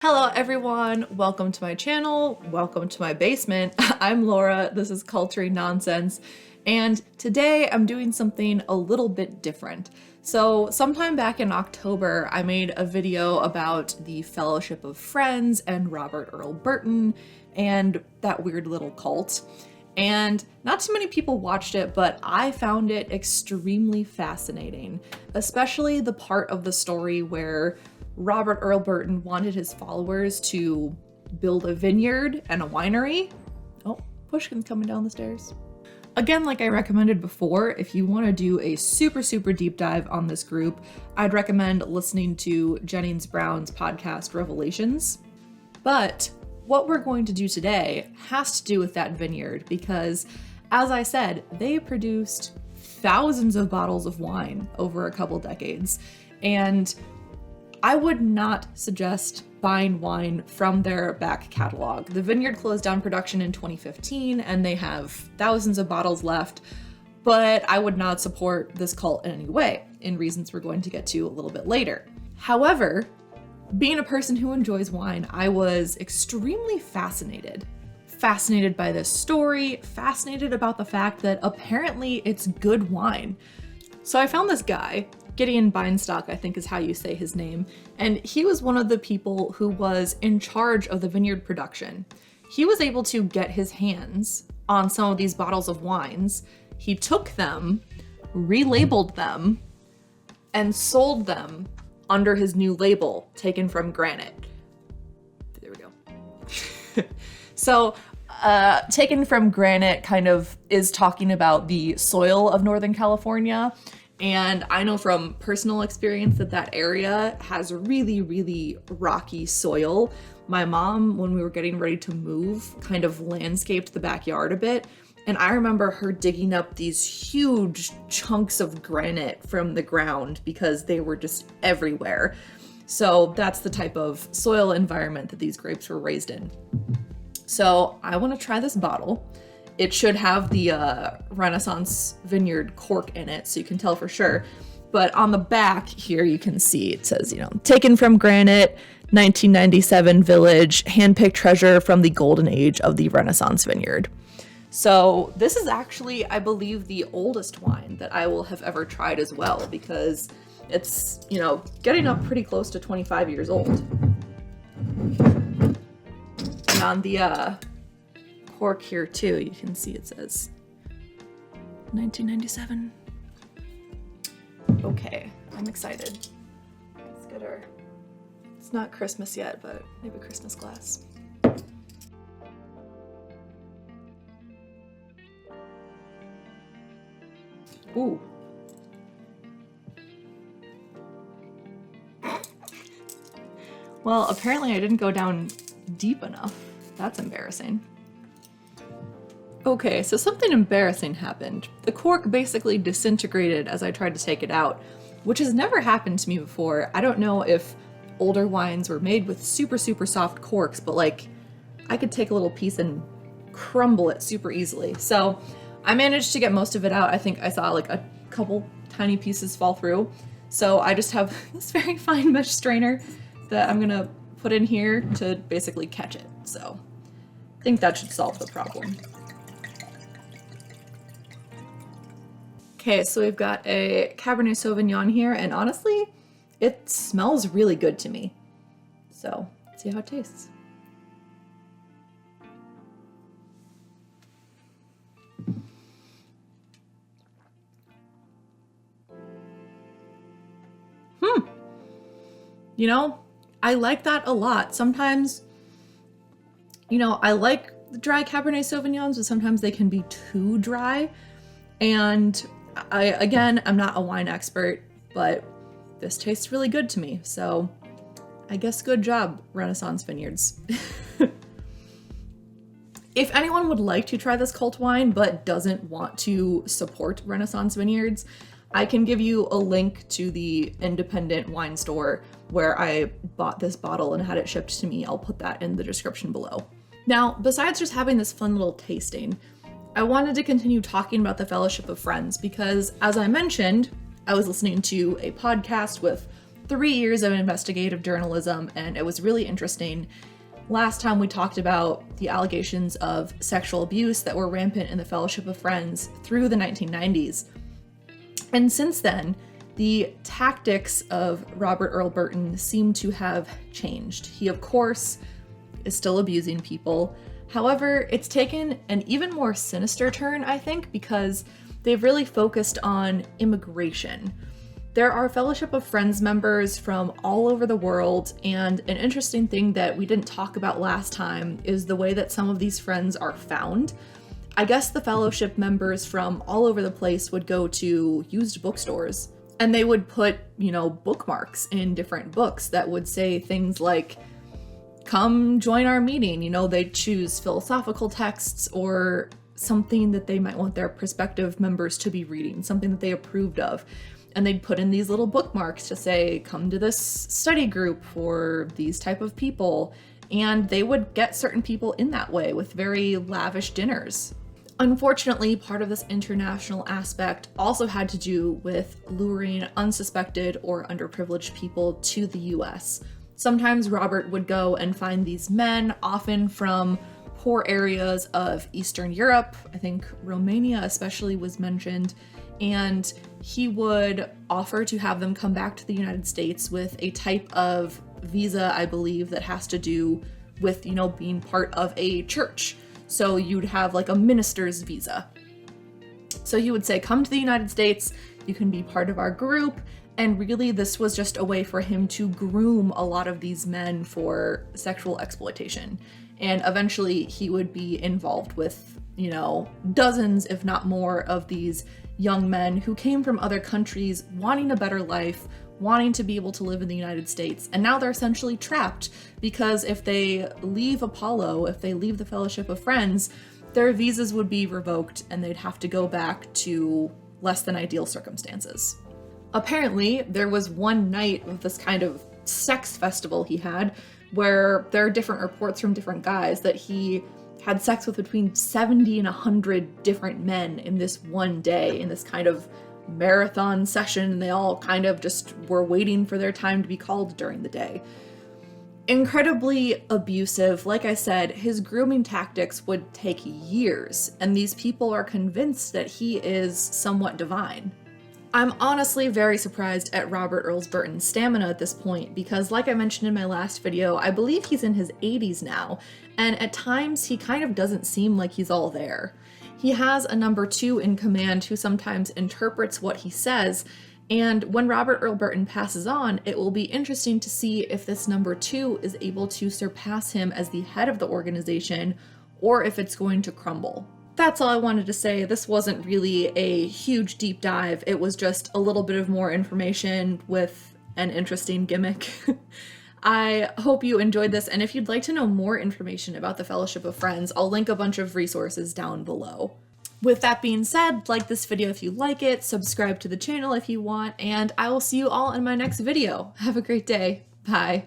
Hello everyone, welcome to my channel, welcome to my basement. I'm Laura, this is Culturing Nonsense, and today I'm doing something a little bit different. So sometime back in October, I made a video about the Fellowship of Friends and Robert Earl Burton and that weird little cult. And not too many people watched it, but I found it extremely fascinating, especially the part of the story where Robert Earl Burton wanted his followers to build a vineyard and a winery. Oh, Pushkin's coming down the stairs. Again, like I recommended before, if you want to do a super deep dive on this group, I'd recommend listening to Jennings Brown's podcast, Revelations. But what we're going to do today has to do with that vineyard because, as I said, they produced thousands of bottles of wine over a couple decades. And I would not suggest buying wine from their back catalog. The vineyard closed down production in 2015 and they have thousands of bottles left, but I would not support this cult in any way, in reasons we're going to get to a little bit later. However, being a person who enjoys wine, I was extremely fascinated by this story, fascinated about the fact that apparently it's good wine. So I found this guy, Gideon Beinstock, I think is how you say his name, and he was one of the people who was in charge of the vineyard production. He was able to get his hands on some of these bottles of wines. He took them, relabeled them, and sold them under his new label, Taken from Granite. There we go. So, Taken from Granite kind of is talking about the soil of Northern California. And I know from personal experience that area has really rocky soil. My mom, when we were getting ready to move, kind of landscaped the backyard a bit. And I remember her digging up these huge chunks of granite from the ground because they were just everywhere. So that's the type of soil environment that these grapes were raised in. So I want to try this bottle. It should have the Renaissance Vineyard cork in it, so you can tell for sure. But on the back here, you can see it says, Taken from Granite, 1997 Village, handpicked treasure from the golden age of the Renaissance Vineyard. So this is actually, I believe, the oldest wine that I will have ever tried as well, because it's, getting up pretty close to 25 years old. And on the cork here too, you can see it says 1997. Okay, I'm excited. Let's get our, it's not Christmas yet, but maybe Christmas glass. Ooh. Well, apparently I didn't go down deep enough. That's embarrassing. Okay, so something embarrassing happened. The cork basically disintegrated as I tried to take it out, which has never happened to me before. I don't know if older wines were made with super soft corks, but I could take a little piece and crumble it super easily. So I managed to get most of it out. I think I saw a couple tiny pieces fall through. So I just have this very fine mesh strainer that I'm gonna put in here to basically catch it. So I think that should solve the problem. Okay, so we've got a Cabernet Sauvignon here, and honestly, it smells really good to me. So, let's see how it tastes. I like that a lot. Sometimes, I like the dry Cabernet Sauvignons, but sometimes they can be too dry. And I'm not a wine expert, but this tastes really good to me. So I guess good job, Renaissance Vineyards. If anyone would like to try this cult wine but doesn't want to support Renaissance Vineyards, I can give you a link to the independent wine store where I bought this bottle and had it shipped to me. I'll put that in the description below. Now, besides just having this fun little tasting, I wanted to continue talking about the Fellowship of Friends because, as I mentioned, I was listening to a podcast with 3 years of investigative journalism, and it was really interesting. Last time we talked about the allegations of sexual abuse that were rampant in the Fellowship of Friends through the 1990s. And since then, the tactics of Robert Earl Burton seem to have changed. He, of course, is still abusing people. However, it's taken an even more sinister turn, I think, because they've really focused on immigration. There are Fellowship of Friends members from all over the world, and an interesting thing that we didn't talk about last time is the way that some of these friends are found. I guess the Fellowship members from all over the place would go to used bookstores, and they would put, bookmarks in different books that would say things like, come join our meeting. They'd choose philosophical texts or something that they might want their prospective members to be reading, something that they approved of. And they'd put in these little bookmarks to say, come to this study group for these type of people. And they would get certain people in that way with very lavish dinners. Unfortunately, part of this international aspect also had to do with luring unsuspected or underprivileged people to the US. Sometimes Robert would go and find these men, often from poor areas of Eastern Europe. I think Romania especially was mentioned. And he would offer to have them come back to the United States with a type of visa, I believe, that has to do with, being part of a church. So you'd have like a minister's visa. So he would say, come to the United States, you can be part of our group. And really, this was just a way for him to groom a lot of these men for sexual exploitation. And eventually he would be involved with, dozens, if not more, of these young men who came from other countries wanting a better life, wanting to be able to live in the United States. And now they're essentially trapped because if they leave Apollo, if they leave the Fellowship of Friends, their visas would be revoked and they'd have to go back to less than ideal circumstances. Apparently, there was one night of this kind of sex festival he had where there are different reports from different guys that he had sex with between 70 and 100 different men in this one day, in this kind of marathon session, and they all kind of just were waiting for their time to be called during the day. Incredibly abusive. Like I said, his grooming tactics would take years, and these people are convinced that he is somewhat divine. I'm honestly very surprised at Robert Earl Burton's stamina at this point because, like I mentioned in my last video, I believe he's in his 80s now, and at times he kind of doesn't seem like he's all there. He has a number 2 in command who sometimes interprets what he says, and when Robert Earl Burton passes on, it will be interesting to see if this number 2 is able to surpass him as the head of the organization, or if it's going to crumble. That's all I wanted to say. This wasn't really a huge deep dive. It was just a little bit of more information with an interesting gimmick. I hope you enjoyed this, and if you'd like to know more information about the Fellowship of Friends, I'll link a bunch of resources down below. With that being said, like this video if you like it, subscribe to the channel if you want, and I will see you all in my next video. Have a great day. Bye.